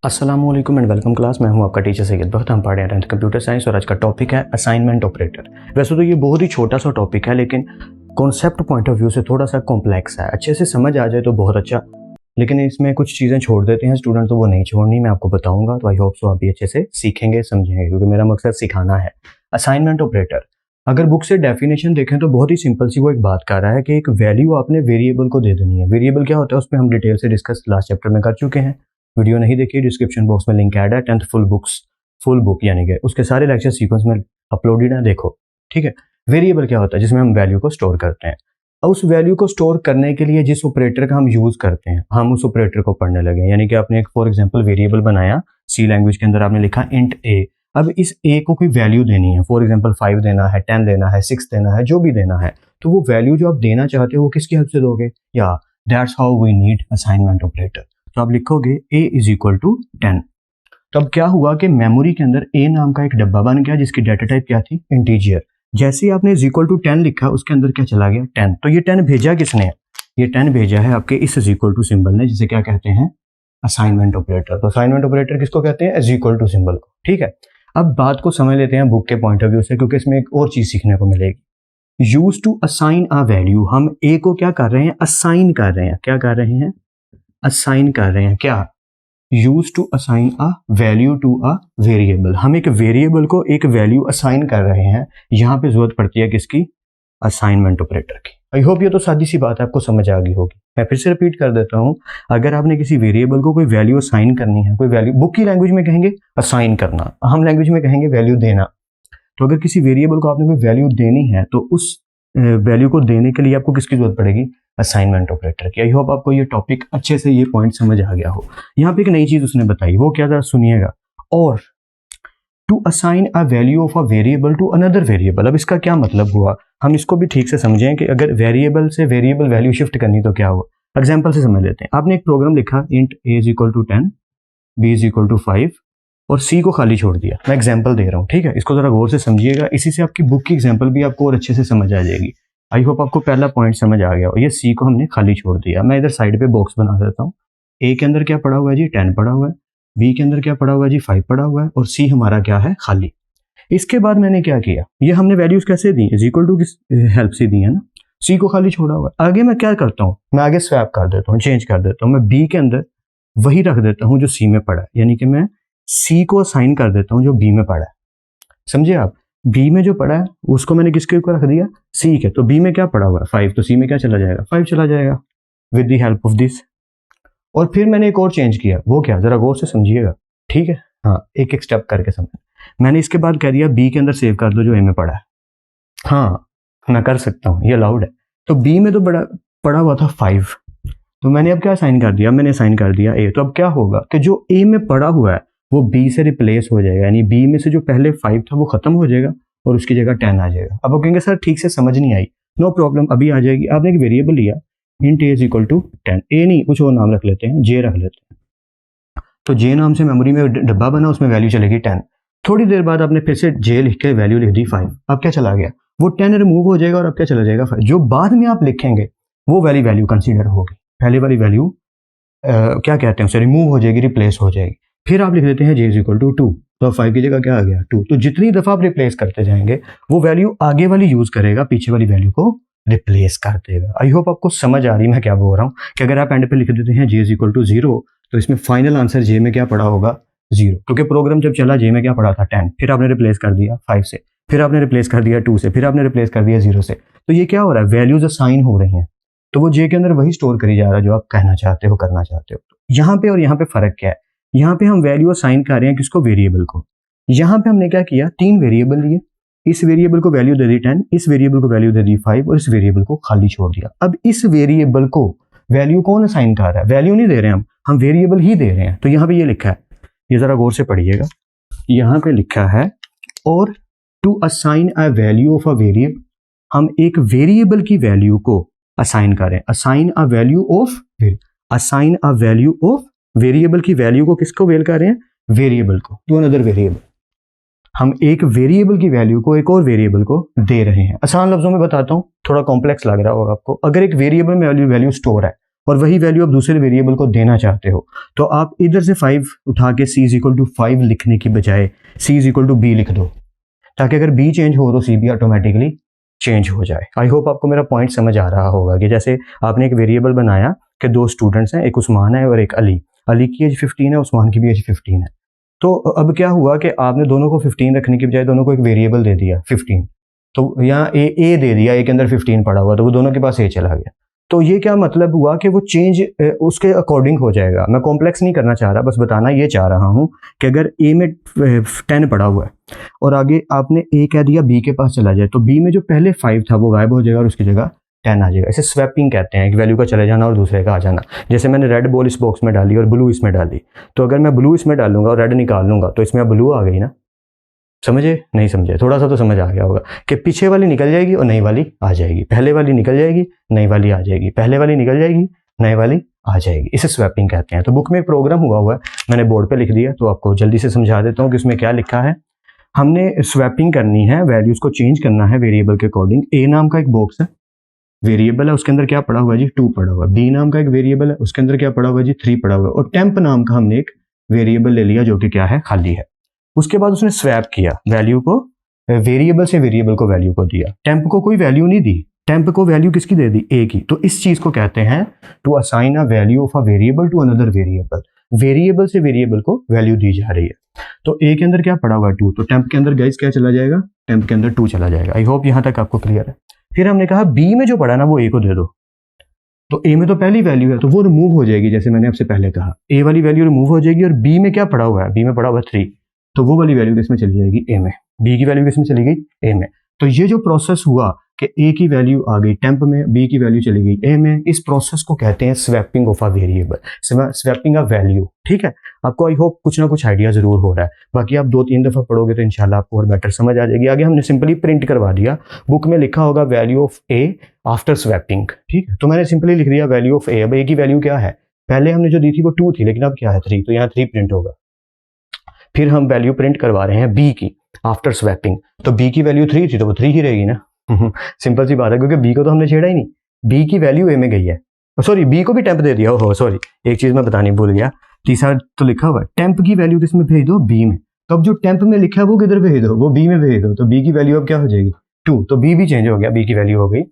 अस्सलाम वालेकुम and welcome class. मैं हूं आपका टीचर सैयद बख्त। हम पढ़ रहे हैं 10th कंप्यूटर साइंस और आज का टॉपिक है असाइनमेंट ऑपरेटर। वैसे तो ये बहुत ही छोटा सा टॉपिक है, लेकिन कॉन्सेप्ट पॉइंट ऑफ व्यू से थोड़ा सा कॉम्प्लेक्स है। अच्छे से समझ आ जाए तो बहुत अच्छा, लेकिन इसमें कुछ चीज़ें छोड़ देते हैं स्टूडेंट, तो वो नहीं छोड़नी, मैं आपको बताऊंगा। तो आई होप सो आप ये अच्छे से सीखेंगे समझेंगे, क्योंकि मेरा मकसद सिखाना है। असाइनमेंट ऑपरेटर, अगर बुक से डेफिनेशन देखें तो बहुत ही सिंपल सी वो एक बात कर रहा है कि एक वैल्यू आपने वेरिएबल को दे देनी है। वेरिएबल क्या होता है उसमें हम डिटेल से डिस्कस लास्ट चैप्टर में कर चुके हैं। वीडियो नहीं देखी, डिस्क्रिप्शन बॉक्स में लिंक ऐड है। 10th फुल बुक यानी कि उसके सारे लेक्चर सीक्वेंस में अपलोडेड है, देखो। ठीक है, वेरिएबल क्या होता है? जिसमें हम वैल्यू को स्टोर करते हैं। और उस वैल्यू को स्टोर करने के लिए जिस ऑपरेटर का हम यूज करते हैं, हम उस ऑपरेटर को पढ़ने लगे। यानी कि आपने एक फॉर एग्जांपल वेरिएबल बनाया सी लैंग्वेज के अंदर, आपने लिखा इंट ए। अब इस ए को कोई वैल्यू देनी है, फॉर एग्जांपल 5 देना है, 10 देना है, 6 देना है, जो भी देना है। तो वो वैल्यू जो आप देना चाहते हो वो किसकी हेल्प से दोगे? या that's how we need assignment operator. तो आप लिखोगे a इज इक्वल टू 10। तो अब क्या हुआ कि मेमोरी के अंदर a नाम का एक डब्बा बन गया जिसकी डाटा टाइप क्या थी? इंटीजर। जैसे ही आपने इज इक्वल टू 10 लिखा, उसके अंदर क्या चला गया? 10। तो ये 10 भेजा किसने? ये 10 भेजा है आपके इस इज इक्वल टू सिंबल ने, जिसे क्या कहते हैं? Assignment operator. तो असाइनमेंट ऑपरेटर किसको कहते हैं? इज इक्वल टू सिंबल को। ठीक है, अब बात को समझ लेते हैं बुक के पॉइंट ऑफ व्यू से, क्योंकि इसमें एक और चीज सीखने को मिलेगी। Use to assign a value, हम a को क्या कर रहे हैं? असाइन कर रहे हैं। क्या कर रहे हैं? असाइन कर रहे हैं। क्या? Use to assign a value to a variable. हम एक वेरिएबल को एक वैल्यू असाइन कर रहे हैं। यहां पे जरूरत पड़ती है किसकी? असाइनमेंट ऑपरेटर की। आई होप ये तो सादी सी बात आपको समझ आ गई होगी। मैं फिर से रिपीट कर देता हूं, अगर आपने किसी वेरिएबल को कोई वैल्यू असाइन करनी है, कोई वैल्यू, बुक की लैंग्वेज में कहेंगे असाइन करना, हम लैंग्वेज में कहेंगे वैल्यू देना। तो अगर किसी वेरिएबल को आपने कोई वैल्यू देनी है, तो उस वैल्यू को देने के लिए आपको किसकी जरूरत पड़ेगी? असाइनमेंट ऑपरेटर की। आई होप आपको ये टॉपिक अच्छे से, ये पॉइंट समझ आ गया हो। यहाँ पे एक नई चीज उसने बताई, वो क्या था? सुनिएगा। और to assign a value of a variable to another variable. अब इसका क्या मतलब हुआ, हम इसको भी ठीक से समझें कि अगर वेरिएबल से वेरिएबल वैल्यू शिफ्ट करनी तो क्या हुआ। एग्जाम्पल से समझ लेते हैं। आपने एक प्रोग्राम लिखा, int a is equal to 10, b is equal to 5 और सी को खाली छोड़ दिया। मैं एग्जाम्पल दे रहा हूँ, ठीक है, इसको जरा गौर से समझिएगा। इसी से आपकी बुक की एग्जाम्पल भी आपको और अच्छे से समझ आ जाएगी। आई होप आपको पहला पॉइंट समझ आ गया हो। ये सी को हमने खाली छोड़ दिया। मैं इधर साइड पे बॉक्स बना देता हूँ। ए के अंदर क्या पड़ा हुआ है जी? 10 पड़ा हुआ है। बी के अंदर क्या पड़ा हुआ है जी? 5 पड़ा हुआ है। और सी हमारा क्या है? खाली। इसके बाद मैंने क्या किया, ये हमने वैल्यूज कैसे दी? इज इक्वल टू किस हेल्प से दी है ना? सी को खाली छोड़ा हुआ है। आगे मैं क्या करता हूँ? मैं आगे स्वैप कर देता हूँ, चेंज कर देता हूँ। मैं बी के अंदर वही रख देता हूँ जो सी में पड़ा है, यानी कि मैं सी को असाइन कर देता हूँ जो बी में पड़ा है। समझे आप? बी में जो पड़ा है उसको मैंने किसके ऊपर रख दिया? सी के। तो बी में क्या पड़ा हुआ है? 5। तो सी में क्या चला जाएगा? 5 चला जाएगा with the help of this. और फिर मैंने एक और चेंज किया, वो क्या? जरा गौर से समझिएगा, ठीक है? हाँ, एक एक स्टेप करके समझ। मैंने इसके बाद कह दिया बी के अंदर सेव कर दो जो ए में पड़ा है। हाँ, मैं कर सकता हूँ, ये अलाउड है। तो बी में तो पड़ा हुआ था 5, तो मैंने अब क्या साइन कर दिया? मैंने साइन कर दिया ए। तो अब क्या होगा कि जो ए में पड़ा हुआ है वो बी से रिप्लेस हो जाएगा, यानी बी में से जो पहले 5 था वो खत्म हो जाएगा और उसकी जगह 10 आ जाएगा। अब आप कहेंगे सर ठीक से समझ नहीं आई। नो प्रॉब्लम, अभी आ जाएगी। आपने एक वेरिएबल लिया, int A is equal to 10। A नहीं, कुछ और नाम रख लेते हैं, जे रख लेते हैं। तो जे नाम से मेमोरी में डब्बा बना, उसमें वैल्यू चलेगी 10। थोड़ी देर बाद आपने फिर से जे लिख के वैल्यू लिख दी 5। अब क्या चला गया? वो 10 रिमूव हो जाएगा और अब क्या चला जाएगा? 5। जो बाद में आप लिखेंगे वो वाली वैल्यू कंसीडर होगी। पहले वाली वैल्यू क्या कहते हैं उसे? रिमूव हो जाएगी, रिप्लेस हो जाएगी। फिर आप लिख देते हैं जे इज इक्वल टू 2। तो 5 की जगह क्या आ गया? 2। तो जितनी दफा आप रिप्लेस करते जाएंगे वो वैल्यू आगे वाली यूज करेगा, पीछे वाली वैल्यू को रिप्लेस कर देगा। आई होप आपको समझ आ रही मैं क्या बोल रहा हूँ कि अगर आप एंड पे लिख देते हैं जे इज इक्वल टू 0, तो इसमें फाइनल आंसर जे में क्या पड़ा होगा? 0, क्योंकि प्रोग्राम जब चला जे में क्या पड़ा था? 10। फिर आपने रिप्लेस कर दिया 5 से, फिर आपने रिप्लेस कर दिया 2 से, फिर आपने रिप्लेस कर दिया 0 से। तो ये क्या हो रहा है? वैल्यूज असाइन हो रही हैं। तो वो जे के अंदर वही स्टोर करी जा रहा है जो आप कहना चाहते हो, करना चाहते हो। यहाँ पे और यहाँ पे फर्क क्या है? यहाँ पे हम वैल्यू असाइन कर रहे हैं किसको? वेरिएबल को। यहाँ पे हमने क्या किया? 3 वेरिएबल लिए, इस वेरिएबल को वैल्यू दे दी 10, इस वेरिएबल को वैल्यू दे दी 5 और इस वेरिएबल को खाली छोड़ दिया। अब इस वेरिएबल को वैल्यू कौन असाइन कर रहा है? वैल्यू नहीं दे रहे हम वेरिएबल ही दे रहे हैं। तो यहाँ पे ये लिखा है, ये जरा गौर से पढ़िएगा। यहाँ पे लिखा है और to assign a value of a variable, हम एक वेरिएबल की वैल्यू को असाइन करें। Assign a value of, assign a value of variable की वैल्यू को किसको वेल कर रहे हैं? वेरिएबल को, टू अनदर वेरिएबल। हम एक वेरिएबल की वैल्यू को एक और वेरिएबल को दे रहे हैं। आसान लफ्जों में बताता हूं, थोड़ा कॉम्प्लेक्स लग रहा होगा आपको। अगर एक वेरिएबल में वैल्यू स्टोर है और वही वैल्यू आप दूसरे वेरिएबल को देना चाहते हो, तो आप इधर से 5 उठा के c = 5 लिखने की बजाय c = b लिख दो, ताकि अगर b चेंज हो तो c भी ऑटोमेटिकली चेंज हो जाए। आई होप आपको मेरा पॉइंट समझ आ रहा होगा कि जैसे आपने एक वेरिएबल बनाया कि 2 स्टूडेंट्स हैं, एक उस्मान है और एक अली। अली की एज 15 है, उस्मान की भी एज 15 है। तो अब क्या हुआ कि आपने दोनों को 15 रखने की बजाय दोनों को एक वेरिएबल दे दिया 15, तो यहाँ ए दे दिया, ए के अंदर 15 पड़ा हुआ, तो वो दोनों के पास ए चला गया। तो ये क्या मतलब हुआ कि वो चेंज उसके अकॉर्डिंग हो जाएगा। मैं कॉम्प्लेक्स नहीं करना चाह रहा, बस बताना ये चाह रहा हूँ कि अगर ए में 10 पड़ा हुआ है और आगे आपने ए कह दिया बी के पास चला जाए, तो बी में जो पहले 5 था वो गायब हो जाएगा और उसकी जगह 10 आ जाएगा। इसे स्वैपिंग कहते हैं, एक वैल्यू का चले जाना और दूसरे का आ जाना। जैसे मैंने रेड बॉल इस बॉक्स में डाली और ब्लू इसमें डाली, तो अगर मैं ब्लू इसमें डालूंगा और रेड निकाल लूंगा तो इसमें ब्लू आ गई ना। समझे नहीं समझे? थोड़ा सा तो समझ आ गया होगा कि पीछे वाली निकल जाएगी और नई वाली आ जाएगी, पहले वाली निकल जाएगी नई वाली आ जाएगी, पहले वाली निकल जाएगी नई वाली आ जाएगी। इसे स्वैपिंग कहते हैं। तो बुक में एक प्रोग्राम हुआ है, मैंने बोर्ड पे लिख दिया, तो आपको जल्दी से समझा देता हूँ कि उसमें क्या लिखा है। हमने स्वैपिंग करनी है, वैल्यूज को चेंज करना है वेरिएबल के अकॉर्डिंग। ए नाम का एक बॉक्स है, वेरिएबल है, उसके अंदर क्या पड़ा हुआ है जी 2 पड़ा हुआ है। बी नाम का एक वेरिएबल है, उसके अंदर क्या पड़ा हुआ है जी 3 पड़ा हुआ है। और टेम्प नाम का हमने एक वेरिएबल ले लिया जो कि क्या है, खाली है। उसके बाद उसने स्वैप किया, वैल्यू को वेरिएबल से वेरिएबल को वैल्यू को दिया। टेम्प को कोई वैल्यू नहीं दी, टेम्प को वैल्यू किसकी दे दी, ए की। तो इस चीज को कहते हैं to assign a value of a variable to another variable. Variable से वेरिएबल को वैल्यू दी जा रही है। तो ए के अंदर क्या पड़ा हुआ है 2, तो टेम्प के अंदर गाइस क्या चला जाएगा, टेम्प के अंदर 2 चला जाएगा। आई होप यहां तक आपको क्लियर है। फिर हमने कहा बी में जो पड़ा ना वो ए को दे दो, तो ए में तो पहली वैल्यू है तो वो रिमूव हो जाएगी। जैसे मैंने आपसे पहले कहा, ए वाली वैल्यू रिमूव हो जाएगी और बी में क्या पड़ा हुआ है, बी में पड़ा हुआ है 3, तो वो वाली वैल्यू किसमें चली जाएगी, ए में। बी की वैल्यू किसमें चली गई, ए में। तो ये जो प्रोसेस हुआ कि ए की वैल्यू आ गई टेम्प में, बी की वैल्यू चली गई ए में, इस प्रोसेस को कहते हैं swapping of a variable, swapping a value. ठीक है, आपको आई होप कुछ ना कुछ आइडिया जरूर हो रहा है। बाकी आप 2-3 दफा पढ़ोगे तो इंशाल्लाह आपको और बेटर समझ आ जाएगी। आगे हमने सिंपली प्रिंट करवा दिया, बुक में लिखा होगा value of A after swapping. ठीक है, तो मैंने सिंपली लिख दिया वैल्यू ऑफ ए। अब ए की वैल्यू क्या है, पहले हमने जो दी थी वो 2 थी, लेकिन अब क्या है 3, तो यहाँ 3 प्रिंट होगा। फिर हम वैल्यू प्रिंट करवा रहे हैं बी की आफ्टर स्वैपिंग, तो बी की वैल्यू 3 थी तो वो 3 ही रहेगी ना। सिंपल सी बात है, क्योंकि बी को तो हमने छेड़ा ही नहीं, बी की वैल्यू ए में गई है। सॉरी, बी को भी टेम्प दे दिया। ओहो सॉरी, एक चीज मैं बतानी भूल गया, तीसरा तो लिखा हुआ है टेम्प की वैल्यू किसमें भेज दो, बी में। तो अब जो टेम्प में लिखा है वो किधर भेज दो, वो बी में भेज दो। तो बी की वैल्यू अब क्या हो जाएगी 2, तो बी भी चेंज हो गया, बी की वैल्यू हो गई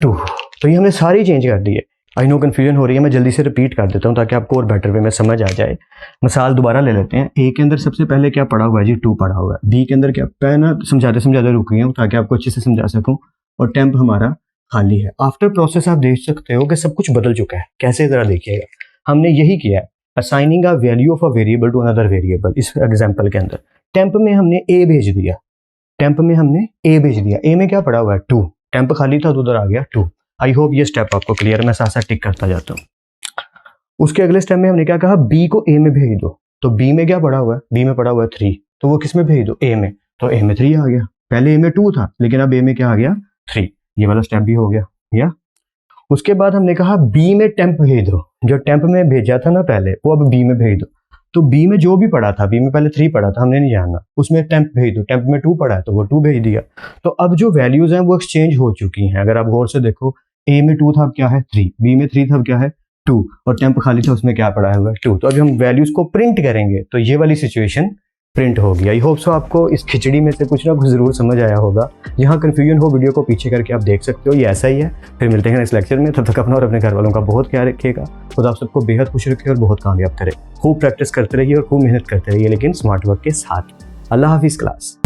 2। तो ये हमने सारी चेंज कर दी है। आई नो कन्फ्यूजन हो रही है, मैं जल्दी से रिपीट कर देता हूँ ताकि आपको और बेटर वे में समझ आ जाए। मिसाल दोबारा ले लेते हैं। ए के अंदर सबसे पहले क्या पड़ा हुआ है जी 2 पड़ा हुआ है। बी के अंदर क्या, पहले समझाते समझाते रुक गया हूँ ताकि आपको अच्छे से समझा सकूँ। और टेम्प हमारा खाली है। आफ्टर प्रोसेस आप देख सकते हो कि सब कुछ बदल चुका है। कैसे, जरा देखिएगा। हमने यही किया है, assigning a value of a variable to another variable. इस एग्जांपल के अंदर टेम्प में हमने ए भेज दिया, टेम्प में हमने ए भेज दिया। ए में क्या पड़ा हुआ है 2, टेम्प खाली था तो उधर आ गया 2। आई होप ये स्टेप आपको क्लियर है, मैं साथ साथ टिक करता जाता हूँ। उसके अगले स्टेप में हमने क्या कहा, बी को ए में भेज दो। तो बी में क्या पड़ा हुआ है, बी में पड़ा हुआ है 3, तो वो किस में भेज दो, ए में। तो ए में 3 आ गया, पहले ए में 2 था लेकिन अब ए में क्या आ गया 3। ये वाला स्टेप भी हो गया। या उसके बाद हमने कहा बी में टेम्प भेज दो, जो टेम्प में भेजा था ना पहले वो अब बी में भेज दो। तो बी में जो भी पड़ा था, बी में पहले 3 पड़ा था, हमने नहीं जानना, उसमें टेम्प भेज दो। टेम्प में 2 पड़ा है तो वो 2 भेज दिया। तो अब जो वैल्यूज हैं वो एक्सचेंज हो चुकी हैं। अगर आप गौर से देखो, ए में 2 था अब क्या है 3, बी में 3 था अब क्या है 2, और टेम्प खाली था उसमें क्या पड़ा हुआ है 2। तो अभी हम वैल्यूज को प्रिंट करेंगे तो ये वाली सिचुएशन प्रिंट होगी। आई होप सो आपको इस खिचड़ी में से कुछ ना कुछ जरूर समझ आया होगा। यहाँ कंफ्यूजन हो वीडियो को पीछे करके आप देख सकते हो, ये ऐसा ही है। फिर मिलते हैं इस लेक्चर में, तब तक अपना और अपने घर वालों का बहुत ख्याल रखिएगा। खुदा आप सबको बेहद खुश रखे और बहुत कामयाब करे। खूब प्रैक्टिस करते रहिए और खूब मेहनत करते रहिए, लेकिन स्मार्ट वर्क के साथ। अल्लाह हाफिज़ क्लास।